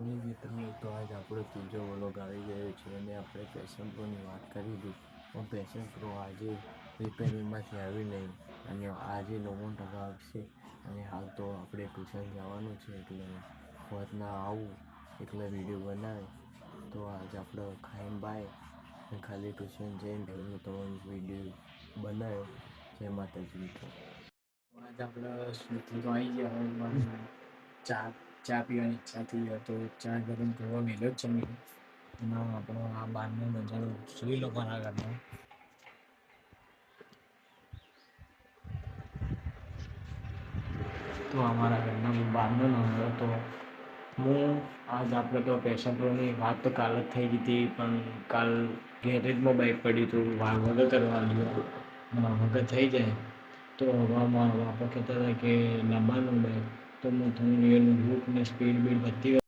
મિત્રો તો આજ આપણો ત્રીજો વ્લોગ આવી ગયો છે અને આપણે પેશન પ્રોની વાત કરી હતી. પણ પેશન પ્રો આજે રિપેરિંગમાંથી આવી નહીં અને આજે 99% આવશે. અને હાલ તો આપણે ટ્યુશન જવાનું છે એટલે ફોરના આવું એટલે વિડીયો બનાવે. તો આજે આપણે ખાઈને બાય ખાલી ટ્યુશન જઈને તો વિડીયો બનાવ્યો. જય માતાજી મિત્રો. આજે આપણે સ્વીટી તો આવી ગયા ચા પીવાની ઈચ્છા થઈ તો ચા ગરમ કરવા મેળ્યો જ છે મેં. અને આપણો આ બહારનો નજારો જોઈ લો મારા ઘરનો. તો અમારા ઘરના બહારનો નજારો તો હું આજ આપણે તો પેશન પ્રોની વાત તો કાલ જ થઈ ગઈ હતી પણ કાલ ગેરેજમાં બાઇક પડ્યું હતું વગર કરવાનું વગર થઈ જાય તો હવામાં આપણે કહેતા હતા કે લાંબાનું બાઇક તો હું થોડું એનું લુક ને સ્પીડ બીડ બધી